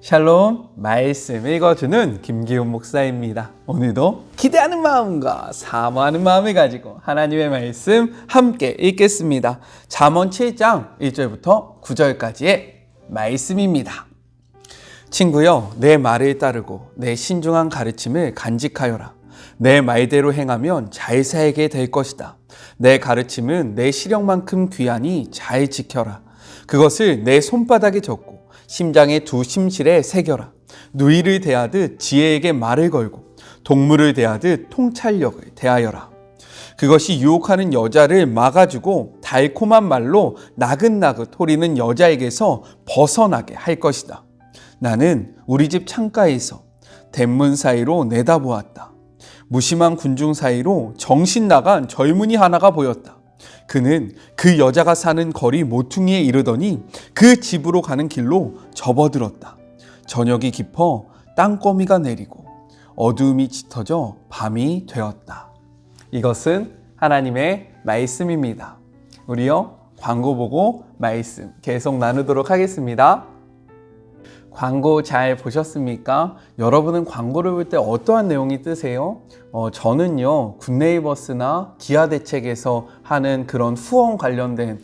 샬롬, 말씀 읽어주는 김기훈 목사입니다. 오늘도 기대하는 마음과 사모하는 마음을 가지고 하나님의 말씀 함께 읽겠습니다. 잠언 7장 1절부터 9절까지의 말씀입니다. 친구여, 내 말을 따르고 내 신중한 가르침을 간직하여라. 내 말대로 행하면 잘 살게 될 것이다. 내 가르침은 내 시력만큼 귀하니 잘 지켜라. 그것을 내 손바닥에 적고 심장의 두 심실에 새겨라. 누이를 대하듯 지혜에게 말을 걸고 동물을 대하듯 통찰력을 대하여라. 그것이 유혹하는 여자를 막아주고 달콤한 말로 나긋나긋 호리는 여자에게서 벗어나게 할 것이다. 나는 우리 집 창가에서 댐문 사이로 내다보았다. 무심한 군중 사이로 정신 나간 젊은이 하나가 보였다. 그는 그 여자가 사는 거리 모퉁이에 이르더니 그 집으로 가는 길로 접어들었다. 저녁이 깊어 땅거미가 내리고 어두움이 짙어져 밤이 되었다. 이것은 하나님의 말씀입니다. 우리요, 광고 보고 말씀 계속 나누도록 하겠습니다. 광고 잘 보셨습니까? 여러분은 광고를 볼 때 어떠한 내용이 뜨세요? 저는요, 굿네이버스나 기아대책에서 하는 그런 후원 관련된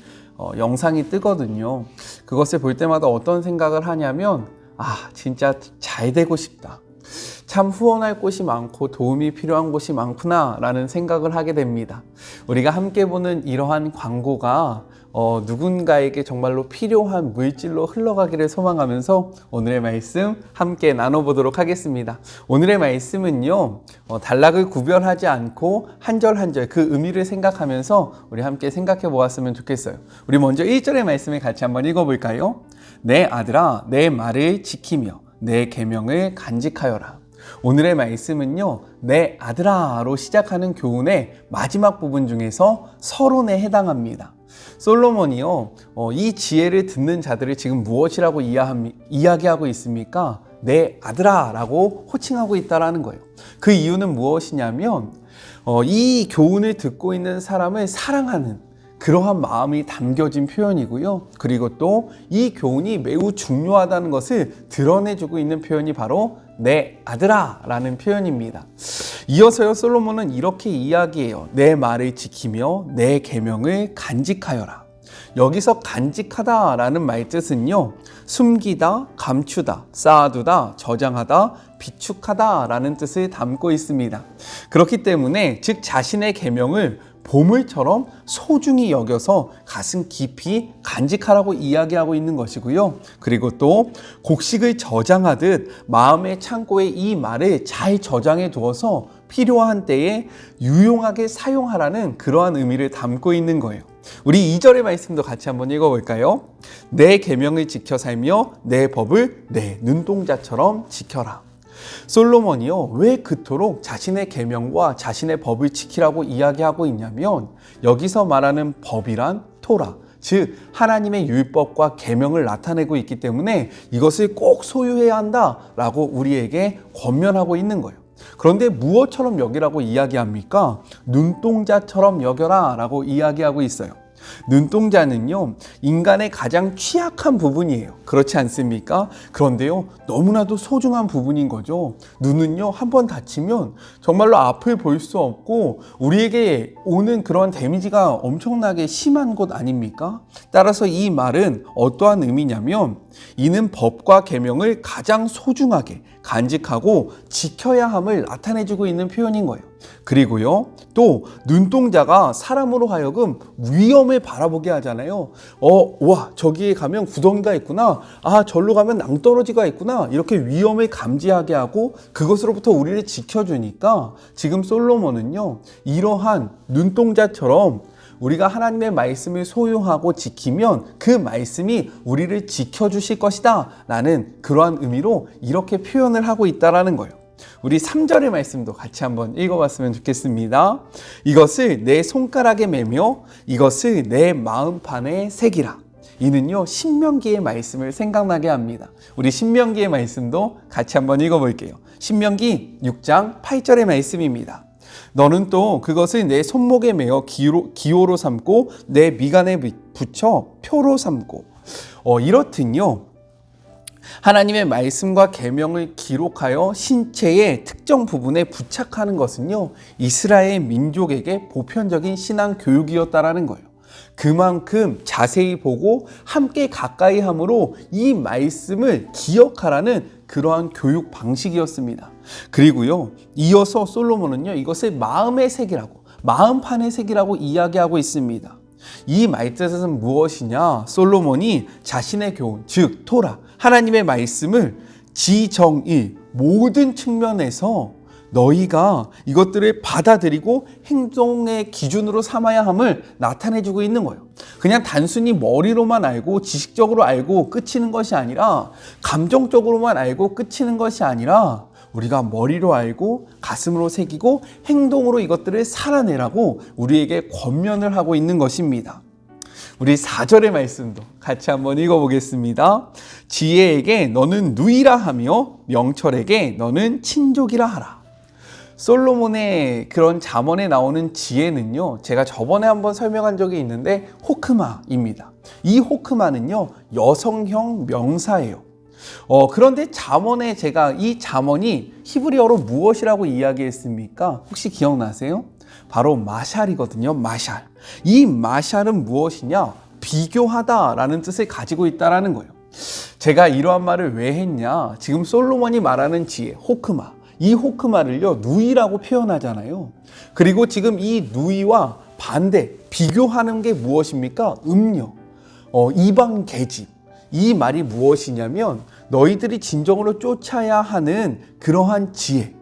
영상이 뜨거든요. 그것을 볼 때마다 어떤 생각을 하냐면, 진짜 잘 되고 싶다. 참 후원할 곳이 많고 도움이 필요한 곳이 많구나 라는 생각을 하게 됩니다. 우리가 함께 보는 이러한 광고가 누군가에게 정말로 필요한 물질로 흘러가기를 소망하면서 오늘의 말씀 함께 나눠보도록 하겠습니다. 오늘의 말씀은요, 단락을 구별하지 않고 한 절 한 절 그 의미를 생각하면서 우리 함께 생각해 보았으면 좋겠어요. 우리 먼저 1절의 말씀을 같이 한번 읽어볼까요? 내 아들아, 내 말을 지키며 내 계명을 간직하여라. 오늘의 말씀은요, 내 아들아로 시작하는 교훈의 마지막 부분 중에서 서론에 해당합니다. 솔로몬이요, 이 지혜를 듣는 자들을 지금 무엇이라고 이야기하고 있습니까? 내 아들아 라고 호칭하고 있다는 거예요. 그 이유는 무엇이냐면 이 교훈을 듣고 있는 사람을 사랑하는 그러한 마음이 담겨진 표현이고요. 그리고 또 이 교훈이 매우 중요하다는 것을 드러내주고 있는 표현이 바로 내 아들아 라는 표현입니다. 이어서요, 솔로몬은 이렇게 이야기해요. 내 말을 지키며 내 계명을 간직하여라. 여기서 간직하다 라는 말뜻은요, 숨기다, 감추다, 쌓아두다, 저장하다, 비축하다 라는 뜻을 담고 있습니다. 그렇기 때문에 즉 자신의 계명을 보물처럼 소중히 여겨서 가슴 깊이 간직하라고 이야기하고 있는 것이고요. 그리고 또 곡식을 저장하듯 마음의 창고에 이 말을 잘 저장해 두어서 필요한 때에 유용하게 사용하라는 그러한 의미를 담고 있는 거예요. 우리 2절의 말씀도 같이 한번 읽어볼까요? 내 계명을 지켜 살며 내 법을 내 눈동자처럼 지켜라. 솔로몬이요, 왜 그토록 자신의 계명과 자신의 법을 지키라고 이야기하고 있냐면, 여기서 말하는 법이란 토라, 즉 하나님의 율법과 계명을 나타내고 있기 때문에 이것을 꼭 소유해야 한다라고 우리에게 권면하고 있는 거예요. 그런데 무엇처럼 여기라고 이야기합니까? 눈동자처럼 여겨라 라고 이야기하고 있어요. 눈동자는요, 인간의 가장 취약한 부분이에요. 그렇지 않습니까? 그런데요, 너무나도 소중한 부분인 거죠. 눈은요, 한번 다치면 정말로 앞을 볼 수 없고 우리에게 오는 그런 데미지가 엄청나게 심한 것 아닙니까? 따라서 이 말은 어떠한 의미냐면, 이는 법과 계명을 가장 소중하게 간직하고 지켜야 함을 나타내주고 있는 표현인 거예요. 그리고요, 또 눈동자가 사람으로 하여금 위험을 바라보게 하잖아요. 와, 저기에 가면 구덩이가 있구나. 절로 가면 낭떠러지가 있구나. 이렇게 위험을 감지하게 하고 그것으로부터 우리를 지켜주니까 지금 솔로몬은요, 이러한 눈동자처럼 우리가 하나님의 말씀을 소유하고 지키면 그 말씀이 우리를 지켜주실 것이다 라는 그러한 의미로 이렇게 표현을 하고 있다는 거예요. 우리 3절의 말씀도 같이 한번 읽어봤으면 좋겠습니다. 이것을 내 손가락에 매며 이것을 내 마음판에 새기라. 이는요, 신명기의 말씀을 생각나게 합니다. 우리 신명기의 말씀도 같이 한번 읽어볼게요. 신명기 6장 8절의 말씀입니다. 너는 또 그것을 내 손목에 매어 기호로 삼고 내 미간에 붙여 표로 삼고. 이렇든요, 하나님의 말씀과 계명을 기록하여 신체의 특정 부분에 부착하는 것은요, 이스라엘 민족에게 보편적인 신앙 교육이었다라는 거예요. 그만큼 자세히 보고 함께 가까이 함으로 이 말씀을 기억하라는 그러한 교육 방식이었습니다. 그리고요, 이어서 솔로몬은요, 이것을 마음의 색이라고, 마음판의 색이라고 이야기하고 있습니다. 이 말뜻은 무엇이냐? 솔로몬이 자신의 교훈, 즉 토라, 하나님의 말씀을 지정의 모든 측면에서 너희가 이것들을 받아들이고 행동의 기준으로 삼아야 함을 나타내주고 있는 거예요. 그냥 단순히 머리로만 알고 지식적으로 알고 끝이는 것이 아니라, 감정적으로만 알고 끝이는 것이 아니라, 우리가 머리로 알고 가슴으로 새기고 행동으로 이것들을 살아내라고 우리에게 권면을 하고 있는 것입니다. 우리 4절의 말씀도 같이 한번 읽어보겠습니다. 지혜에게 너는 누이라 하며 명철에게 너는 친족이라 하라. 솔로몬의 그런 잠언에 나오는 지혜는요, 제가 저번에 한번 설명한 적이 있는데 호크마입니다. 이 호크마는요, 여성형 명사예요. 그런데 잠언에 제가 이 잠언이 히브리어로 무엇이라고 이야기했습니까? 혹시 기억나세요? 바로 마샬이거든요. 마샬. 이 마샬은 무엇이냐? 비교하다라는 뜻을 가지고 있다라는 거예요. 제가 이러한 말을 왜 했냐? 지금 솔로몬이 말하는 지혜, 호크마. 이 호크마를요, 누이라고 표현하잖아요. 그리고 지금 이 누이와 반대, 비교하는 게 무엇입니까? 음녀, 이방 계집. 이 말이 무엇이냐면 너희들이 진정으로 쫓아야 하는 그러한 지혜,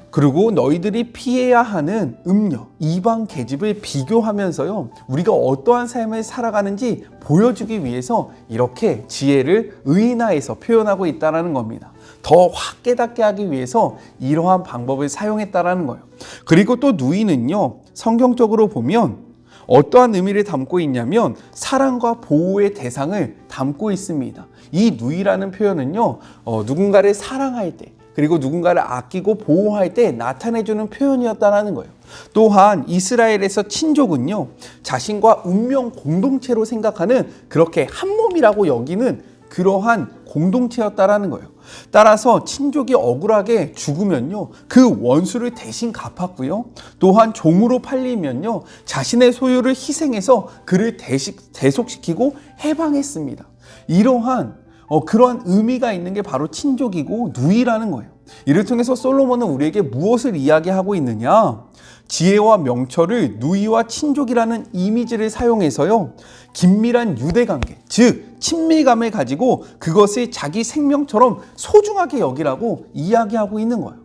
그리고 너희들이 피해야 하는 음녀, 이방 계집을 비교하면서요, 우리가 어떠한 삶을 살아가는지 보여주기 위해서 이렇게 지혜를 의인화해서 표현하고 있다는 겁니다. 더 확 깨닫게 하기 위해서 이러한 방법을 사용했다는 거예요. 그리고 또 누이는요, 성경적으로 보면 어떠한 의미를 담고 있냐면 사랑과 보호의 대상을 담고 있습니다. 이 누이라는 표현은요, 누군가를 사랑할 때, 그리고 누군가를 아끼고 보호할 때 나타내주는 표현이었다는 거예요. 또한 이스라엘에서 친족은요, 자신과 운명 공동체로 생각하는, 그렇게 한 몸이라고 여기는 그러한 공동체였다라는 거예요. 따라서 친족이 억울하게 죽으면요, 그 원수를 대신 갚았고요, 또한 종으로 팔리면요, 자신의 소유를 희생해서 그를 대속시키고 해방했습니다. 이러한 그러한 의미가 있는 게 바로 친족이고 누이라는 거예요. 이를 통해서 솔로몬은 우리에게 무엇을 이야기하고 있느냐? 지혜와 명철을 누이와 친족이라는 이미지를 사용해서요, 긴밀한 유대관계, 즉 친밀감을 가지고 그것을 자기 생명처럼 소중하게 여기라고 이야기하고 있는 거예요.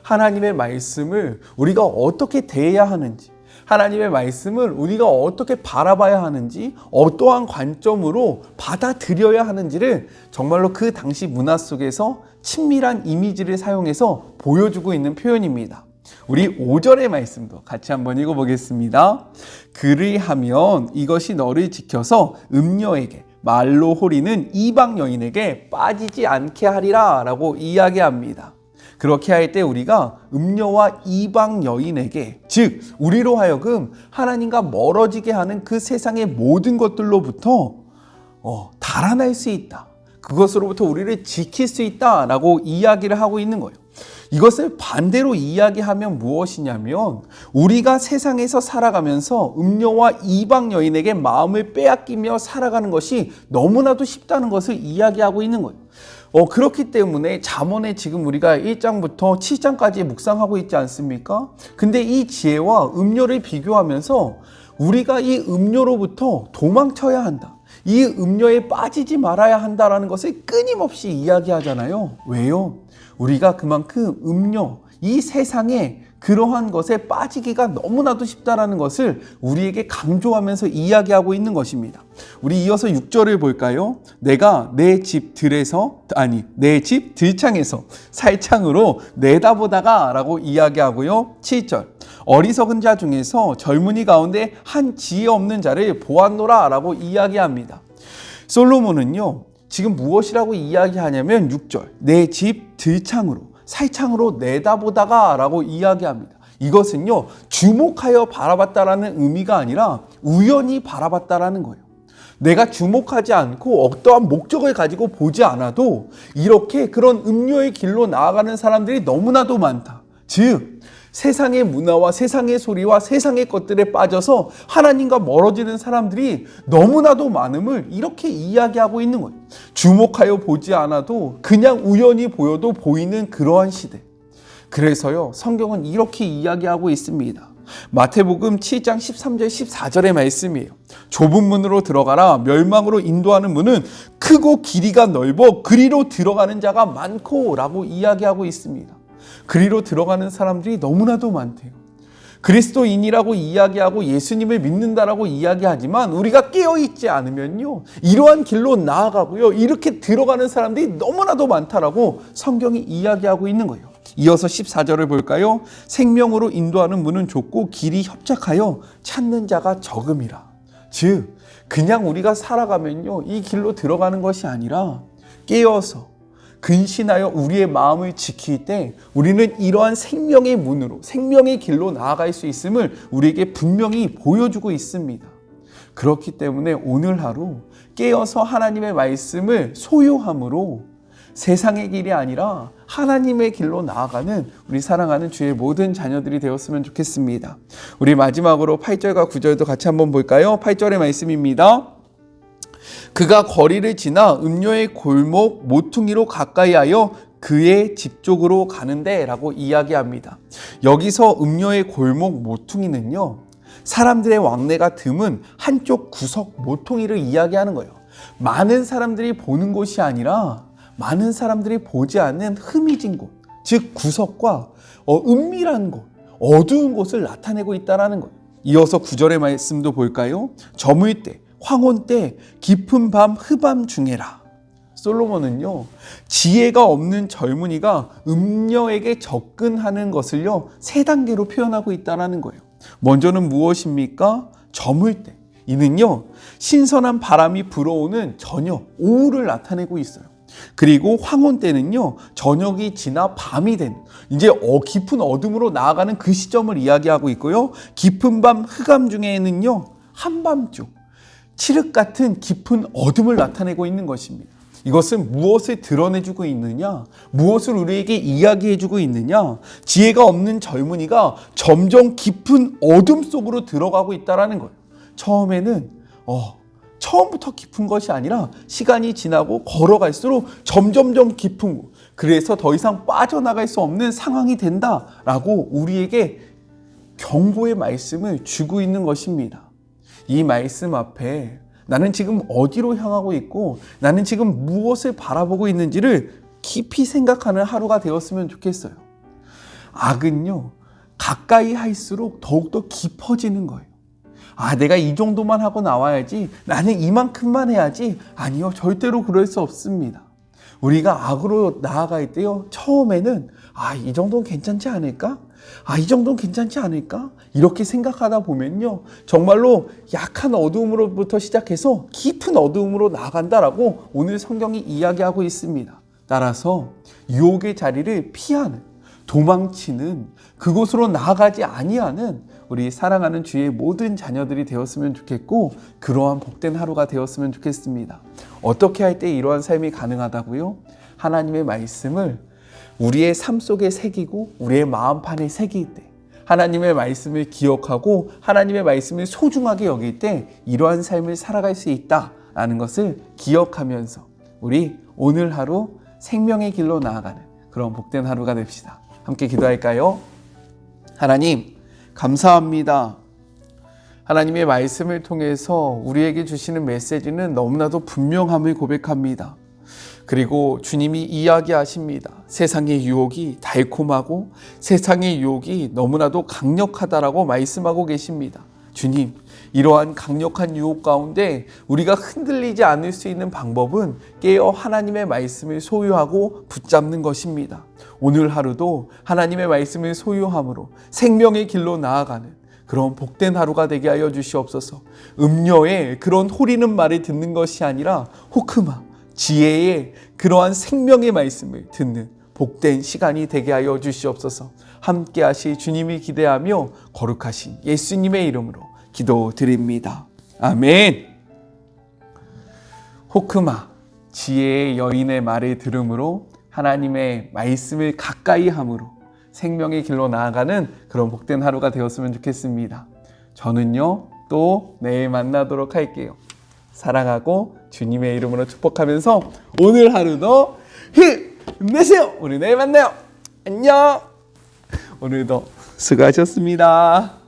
하나님의 말씀을 우리가 어떻게 대해야 하는지, 하나님의 말씀을 우리가 어떻게 바라봐야 하는지, 어떠한 관점으로 받아들여야 하는지를 정말로 그 당시 문화 속에서 친밀한 이미지를 사용해서 보여주고 있는 표현입니다. 우리 5절의 말씀도 같이 한번 읽어보겠습니다. 그리하면 이것이 너를 지켜서 음녀에게, 말로 호리는 이방 여인에게 빠지지 않게 하리라 라고 이야기합니다. 그렇게 할 때 우리가 음녀와 이방 여인에게, 즉 우리로 하여금 하나님과 멀어지게 하는 그 세상의 모든 것들로부터 달아날 수 있다, 그것으로부터 우리를 지킬 수 있다라고 이야기를 하고 있는 거예요. 이것을 반대로 이야기하면 무엇이냐면, 우리가 세상에서 살아가면서 음녀와 이방 여인에게 마음을 빼앗기며 살아가는 것이 너무나도 쉽다는 것을 이야기하고 있는 거예요. 그렇기 때문에 잠언에 지금 우리가 1장부터 7장까지 묵상하고 있지 않습니까? 근데 이 지혜와 음료를 비교하면서 우리가 이 음료로부터 도망쳐야 한다, 이 음료에 빠지지 말아야 한다라는 것을 끊임없이 이야기하잖아요. 왜요? 우리가 그만큼 음료, 이 세상에 그러한 것에 빠지기가 너무나도 쉽다라는 것을 우리에게 강조하면서 이야기하고 있는 것입니다. 우리 이어서 6절을 볼까요? 내가 내 집 들창에서 살창으로 내다보다가 라고 이야기하고요. 7절, 어리석은 자 중에서 젊은이 가운데 한 지혜 없는 자를 보았노라 라고 이야기합니다. 솔로몬은요, 지금 무엇이라고 이야기하냐면 6절, 내 집 들창으로, 살창으로 내다보다가 라고 이야기합니다. 이것은요, 주목하여 바라봤다라는 의미가 아니라 우연히 바라봤다라는 거예요. 내가 주목하지 않고 어떠한 목적을 가지고 보지 않아도 이렇게 그런 음료의 길로 나아가는 사람들이 너무나도 많다. 즉 세상의 문화와 세상의 소리와 세상의 것들에 빠져서 하나님과 멀어지는 사람들이 너무나도 많음을 이렇게 이야기하고 있는 거예요. 주목하여 보지 않아도 그냥 우연히 보여도 보이는 그러한 시대. 그래서요, 성경은 이렇게 이야기하고 있습니다. 마태복음 7장 13절 14절의 말씀이에요. 좁은 문으로 들어가라. 멸망으로 인도하는 문은 크고 길이가 넓어 그리로 들어가는 자가 많고 라고 이야기하고 있습니다. 그리로 들어가는 사람들이 너무나도 많대요. 그리스도인이라고 이야기하고 예수님을 믿는다라고 이야기하지만 우리가 깨어있지 않으면요, 이러한 길로 나아가고요, 이렇게 들어가는 사람들이 너무나도 많다라고 성경이 이야기하고 있는 거예요. 이어서 14절을 볼까요? 생명으로 인도하는 문은 좁고 길이 협착하여 찾는 자가 적음이라. 즉 그냥 우리가 살아가면요, 이 길로 들어가는 것이 아니라 깨어서 근신하여 우리의 마음을 지킬 때 우리는 이러한 생명의 문으로, 생명의 길로 나아갈 수 있음을 우리에게 분명히 보여주고 있습니다. 그렇기 때문에 오늘 하루 깨어서 하나님의 말씀을 소유함으로 세상의 길이 아니라 하나님의 길로 나아가는 우리 사랑하는 주의 모든 자녀들이 되었으면 좋겠습니다. 우리 마지막으로 8절과 9절도 같이 한번 볼까요? 8절의 말씀입니다. 그가 거리를 지나 음료의 골목 모퉁이로 가까이 하여 그의 집 쪽으로 가는데 라고 이야기합니다. 여기서 음료의 골목 모퉁이는요, 사람들의 왕래가 드문 한쪽 구석 모퉁이를 이야기하는 거예요. 많은 사람들이 보는 곳이 아니라 많은 사람들이 보지 않는 흠이진 곳, 즉 구석과 은밀한 곳, 어두운 곳을 나타내고 있다는 거예요. 이어서 9절의 말씀도 볼까요? 저물 때, 황혼 때, 깊은 밤 흑암 중에라. 솔로몬은요, 지혜가 없는 젊은이가 음녀에게 접근하는 것을요, 세 단계로 표현하고 있다는 거예요. 먼저는 무엇입니까? 저물 때. 이는요, 신선한 바람이 불어오는 저녁, 오후를 나타내고 있어요. 그리고 황혼 때는요, 저녁이 지나 밤이 된 이제 깊은 어둠으로 나아가는 그 시점을 이야기하고 있고요. 깊은 밤 흑암 중에는요, 한밤중 칠흑 같은 깊은 어둠을 나타내고 있는 것입니다. 이것은 무엇을 드러내주고 있느냐? 무엇을 우리에게 이야기해주고 있느냐? 지혜가 없는 젊은이가 점점 깊은 어둠 속으로 들어가고 있다는 거예요. 처음에는 처음부터 깊은 것이 아니라 시간이 지나고 걸어갈수록 점점점 깊은 곳, 그래서 더 이상 빠져나갈 수 없는 상황이 된다라고 우리에게 경고의 말씀을 주고 있는 것입니다. 이 말씀 앞에 나는 지금 어디로 향하고 있고 나는 지금 무엇을 바라보고 있는지를 깊이 생각하는 하루가 되었으면 좋겠어요. 악은요, 가까이 할수록 더욱더 깊어지는 거예요. 내가 이 정도만 하고 나와야지, 나는 이만큼만 해야지. 아니요, 절대로 그럴 수 없습니다. 우리가 악으로 나아갈 때요, 처음에는 이 정도는 괜찮지 않을까? 이 정도는 괜찮지 않을까? 이렇게 생각하다 보면요, 정말로 약한 어두움으로부터 시작해서 깊은 어두움으로 나아간다라고 오늘 성경이 이야기하고 있습니다. 따라서 유혹의 자리를 피하는, 도망치는, 그곳으로 나아가지 아니하는 우리 사랑하는 주의 모든 자녀들이 되었으면 좋겠고, 그러한 복된 하루가 되었으면 좋겠습니다. 어떻게 할 때 이러한 삶이 가능하다고요? 하나님의 말씀을 우리의 삶 속에 새기고 우리의 마음판에 새길 때, 하나님의 말씀을 기억하고 하나님의 말씀을 소중하게 여길 때 이러한 삶을 살아갈 수 있다라는 것을 기억하면서 우리 오늘 하루 생명의 길로 나아가는 그런 복된 하루가 됩시다. 함께 기도할까요? 하나님, 감사합니다. 하나님의 말씀을 통해서 우리에게 주시는 메시지는 너무나도 분명함을 고백합니다. 그리고 주님이 이야기하십니다. 세상의 유혹이 달콤하고 세상의 유혹이 너무나도 강력하다라고 말씀하고 계십니다. 주님, 이러한 강력한 유혹 가운데 우리가 흔들리지 않을 수 있는 방법은 깨어 하나님의 말씀을 소유하고 붙잡는 것입니다. 오늘 하루도 하나님의 말씀을 소유함으로 생명의 길로 나아가는 그런 복된 하루가 되게 하여 주시옵소서. 음녀의 그런 호리는 말을 듣는 것이 아니라 호크마, 지혜의 그러한 생명의 말씀을 듣는 복된 시간이 되게 하여 주시옵소서. 함께 하실 주님이 기대하며 거룩하신 예수님의 이름으로 기도드립니다. 아멘. 호크마, 지혜의 여인의 말을 들음으로 하나님의 말씀을 가까이 함으로 생명의 길로 나아가는 그런 복된 하루가 되었으면 좋겠습니다. 저는요, 또 내일 만나도록 할게요. 사랑하고 주님의 이름으로 축복하면서 오늘 하루도 힘내세요. 우리 내일 만나요. 안녕. 오늘도 수고하셨습니다.